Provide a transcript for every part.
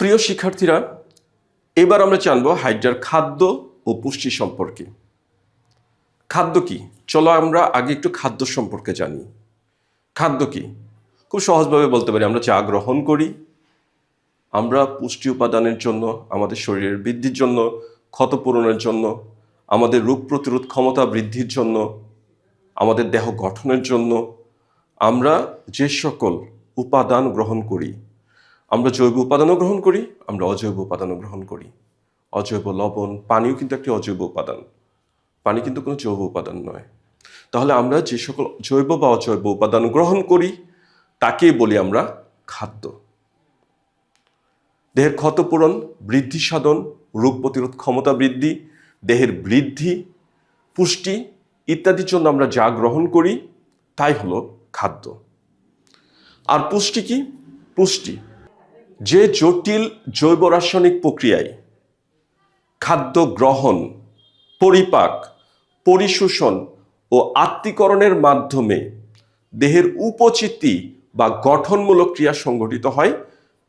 প্রিয় শিক্ষার্থীরা, এবার আমরা জানবো হাইড্রার খাদ্য ও পুষ্টি সম্পর্কে। খাদ্য কি? চলো আমরা আগে একটু খাদ্য সম্পর্কে জানি। খাদ্য কি? খুব সহজভাবে বলতে পারি, আমরা যা গ্রহণ করি, আমরা পুষ্টি উপাদানের জন্য, আমাদের শরীরের বৃদ্ধির জন্য, ক্ষত পূরণের জন্য, আমাদের রোগ প্রতিরোধ ক্ষমতা বৃদ্ধির জন্য, আমাদের দেহ গঠনের জন্য আমরা যে সকল উপাদান গ্রহণ করি, আমরা জৈব উপাদানও গ্রহণ করি, আমরা অজৈব উপাদানও গ্রহণ করি। অজৈব লবণ, পানিও কিন্তু একটি অজৈব উপাদান। পানি কিন্তু কোনো জৈব উপাদান নয়। তাহলে আমরা যে সকল জৈব বা অজৈব উপাদান গ্রহণ করি তাকেই বলি আমরা খাদ্য। দেহের ক্ষতপূরণ, বৃদ্ধি সাধন, রোগ প্রতিরোধ ক্ষমতা বৃদ্ধি, দেহের বৃদ্ধি, পুষ্টি ইত্যাদির জন্য আমরা যা গ্রহণ করি তাই হলো খাদ্য। আর পুষ্টি কি? পুষ্টি যে জটিল জৈব রাসায়নিক প্রক্রিয়ায় খাদ্য গ্রহণ, পরিপাক, পরিশোষণ ও আত্তীকরণের মাধ্যমে দেহের উপচিতি বা গঠনমূলক ক্রিয়া সংঘটিত হয়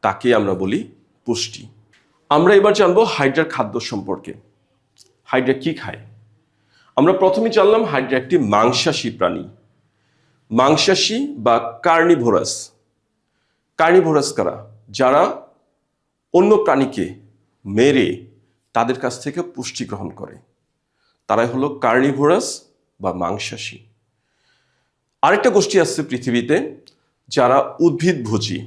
তাকে আমরা বলি পুষ্টি। আমরা এবার জানবো হাইড্রার খাদ্য সম্পর্কে। হাইড্রা কি খায়? আমরা প্রথমেই জানলাম হাইড্রা একটি মাংসাশী প্রাণী। মাংসাশী বা কার্নিভোরাস। কার্নিভোরাস কারা? যারা অন্য প্রাণীকে মেরে তাদের কাছ থেকে পুষ্টি গ্রহণ করে, তারাই হলো কার্নিভোরাস বা মাংসাশী। আরেকটা গোষ্ঠী আছে পৃথিবীতে যারা উদ্ভিদভোজী।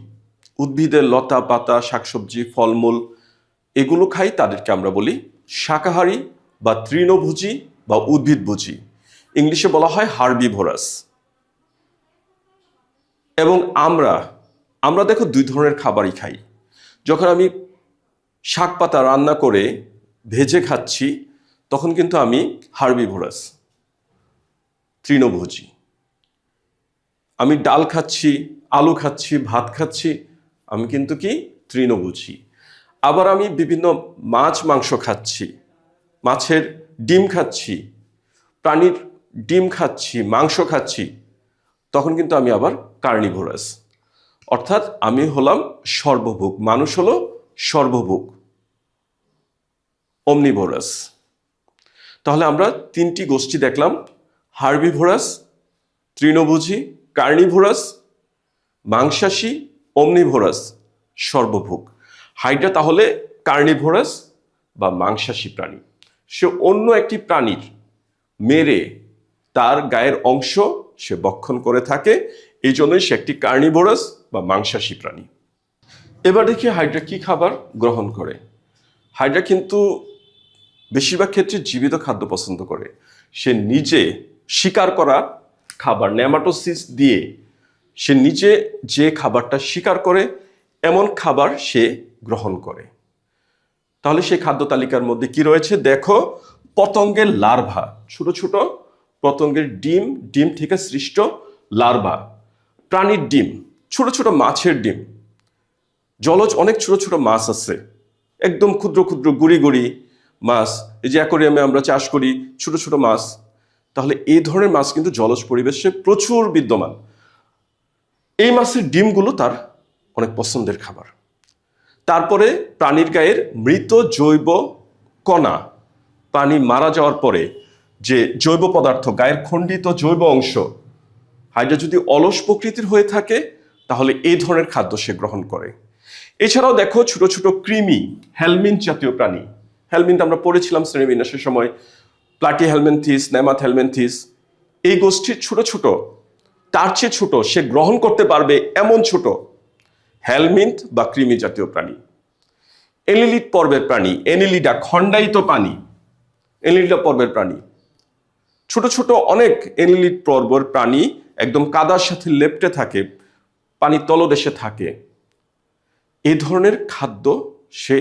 উদ্ভিদের লতা পাতা, শাকসবজি, ফলমূল এগুলো খাই, তাদেরকে আমরা বলি শাকাহারী বা তৃণভোজী বা উদ্ভিদভোজী। ইংলিশে বলা হয় হার্বিভোরাস। এবং আমরা দেখো দুই ধরনের খাবারই খাই। যখন আমি শাক পাতা রান্না করে ভেজে খাচ্ছি তখন কিন্তু আমি হার্বিভোরাস, তৃণভোজী। আমি ডাল খাচ্ছি, আলু খাচ্ছি, ভাত খাচ্ছি, আমি কিন্তু কি তৃণভোজী। আবার আমি বিভিন্ন মাছ মাংস খাচ্ছি, মাছের ডিম খাচ্ছি, প্রাণীর ডিম খাচ্ছি, মাংস খাচ্ছি, তখন কিন্তু আমি আবার কার্নিভোরাস। অর্থাৎ আমি হলাম সর্বভোগ, মানুষ হলো সর্বভোগ, অমনিভোরাস। তাহলে আমরা তিনটি গোষ্ঠী দেখলাম: হার্বিভোরাস, তৃণভোজী, কার্নিভোরাস, মাংসাশী, অমনিভোরাস, সর্বভোগ। হাইড্রা তাহলে কার্নিভোরাস বা মাংসাশী প্রাণী। সে অন্য একটি প্রাণীর মেরে তার গায়ের অংশ সে ভক্ষণ করে থাকে, এই জন্যই সে একটি কার্নিভোরাস বা মাংসাশী প্রাণী। এবার দেখি হাইড্রা কি খাবার গ্রহণ করে। হাইড্রা কিন্তু বেশিরভাগ ক্ষেত্রে জীবিত খাদ্য পছন্দ করে। সে নিজে শিকার করা খাবার, নেমাটোসিস দিয়ে সে নিজে যে খাবারটা শিকার করে এমন খাবার সে গ্রহণ করে। তাহলে সেই খাদ্য তালিকার মধ্যে কি রয়েছে দেখো: পতঙ্গের লার্ভা, ছোট ছোট পতঙ্গের ডিম, ডিম থেকে সৃষ্ট লার্ভা, প্রাণীর ডিম, ছোট ছোট মাছের ডিম, জলজ অনেক ছোট ছোট মাছ আছে, একদম ক্ষুদ্র ক্ষুদ্র গুড়ি গুড়ি মাছ, এই যে অ্যাকোয়ারিয়ামে আমরা চাষ করি ছোট ছোট মাছ। তাহলে এই ধরনের মাছ কিন্তু জলজ পরিবেশে প্রচুর বিদ্যমান। এই মাছের ডিমগুলো তার অনেক পছন্দের খাবার। তারপরে প্রাণীর গায়ের মৃত জৈব কণা, প্রাণী মারা যাওয়ার পরে যে জৈব পদার্থ, গায়ের খণ্ডিত জৈব অংশ, হাইড্রা যদি অলস প্রকৃতির হয়ে থাকে তাহলে এই ধরনের খাদ্য সে গ্রহণ করে। এছাড়াও দেখো ছোট ছোট কৃমি, হেলমিন্থ জাতীয় প্রাণী, হেলমিন্থ আমরা পড়েছিলাম শ্রেণীবিন্যাসের সময়, প্লাটিহেলমিনথিস, নেমাথেলমিনথিস, এই গোষ্ঠীর ছোট ছোট, তার চেয়ে ছোট সে গ্রহণ করতে পারবে এমন ছোট হেলমিন্থ বা কৃমি জাতীয় প্রাণী। এনিলিড পর্বের প্রাণী, এনিলিডা খণ্ডায়িত প্রাণী, এনিলিডা পর্বের প্রাণী, ছোট ছোট অনেক এনিলিড পর্বের প্রাণী একদম কাদার সাথে লেপ্টে থাকে, পানির তলদেশে থাকে, এই ধরনের খাদ্য সে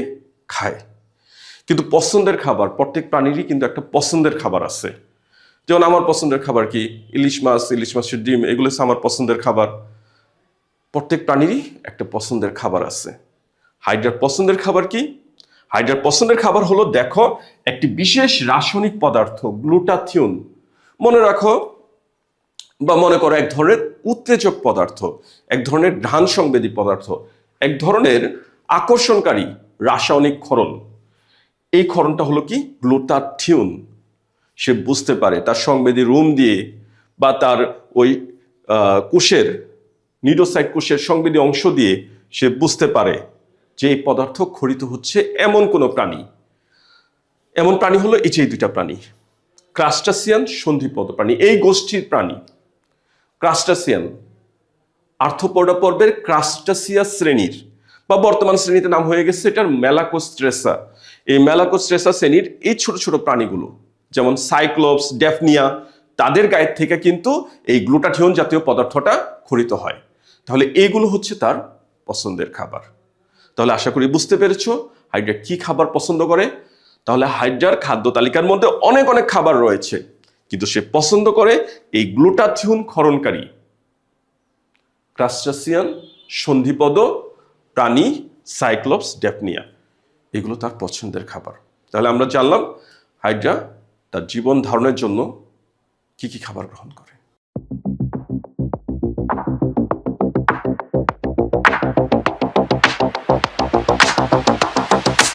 খায়। কিন্তু পছন্দের খাবার, প্রত্যেক প্রাণীরই কিন্তু একটা পছন্দের খাবার আছে। যেমন আমার পছন্দের খাবার কি? ইলিশ মাছ, ইলিশ মাছের ডিম, এগুলো হচ্ছে আমার পছন্দের খাবার। প্রত্যেক প্রাণীরই একটা পছন্দের খাবার আছে। হাইড্রার পছন্দের খাবার কি? হাইড্রার পছন্দের খাবার হলো দেখো একটি বিশেষ রাসায়নিক পদার্থ, গ্লুটাথিয়ন। মনে রাখো বা মনে করো এক ধরনের উত্তেজক পদার্থ, এক ধরনের ঘ্রাণ সংবেদী পদার্থ, এক ধরনের আকর্ষণকারী রাসায়নিক ক্ষরণ। এই ক্ষরণটা হলো কি গ্লুটাথিয়ন। সে বুঝতে পারে তার সংবেদী রুম দিয়ে বা তার ওই কোষের নিউরোসাইট কোষের সংবেদী অংশ দিয়ে সে বুঝতে পারে যে এই পদার্থ ক্ষরিত হচ্ছে এমন কোনো প্রাণী। এমন প্রাণী হলো এই যে এই দুইটা প্রাণী, ক্রাস্টাসিয়ান, সন্ধিপদ প্রাণী, এই গোষ্ঠীর প্রাণী। ক্রাস্টাসিয়ান আর্থ্রোপোডা পর্বের ক্রাস্টাসিয়া শ্রেণীর, বা বর্তমান শ্রেণীতে নাম হয়ে গেছে এটার মেলাকোস্ট্রেসা। এই মেলাকোস্ট্রেসা শ্রেণীর এই ছোট ছোট প্রাণীগুলো যেমন সাইক্লোপস, ড্যাফনিয়া, তাদের গায়ের থেকে কিন্তু এই গ্লুটাথিয়ন জাতীয় পদার্থটা ক্ষরিত হয়। তাহলে এইগুলো হচ্ছে তার পছন্দের খাবার। তাহলে আশা করি বুঝতে পেরেছো হাইড্রা কি খাবার পছন্দ করে। তাহলে হাইড্রার খাদ্য তালিকার মধ্যে অনেক অনেক খাবার রয়েছে, কিন্তু সে পছন্দ করে এই গ্লুটাথিয়ন ক্ষরণকারী ক্রাস্টাসিয়ান, সন্ধিপদ প্রাণী, সাইক্লোপস, ড্যাফনিয়া, এগুলো তার পছন্দের খাবার। তাহলে আমরা জানলাম হাইড্রা তার জীবন ধারণের জন্য কি কি খাবার গ্রহণ করে।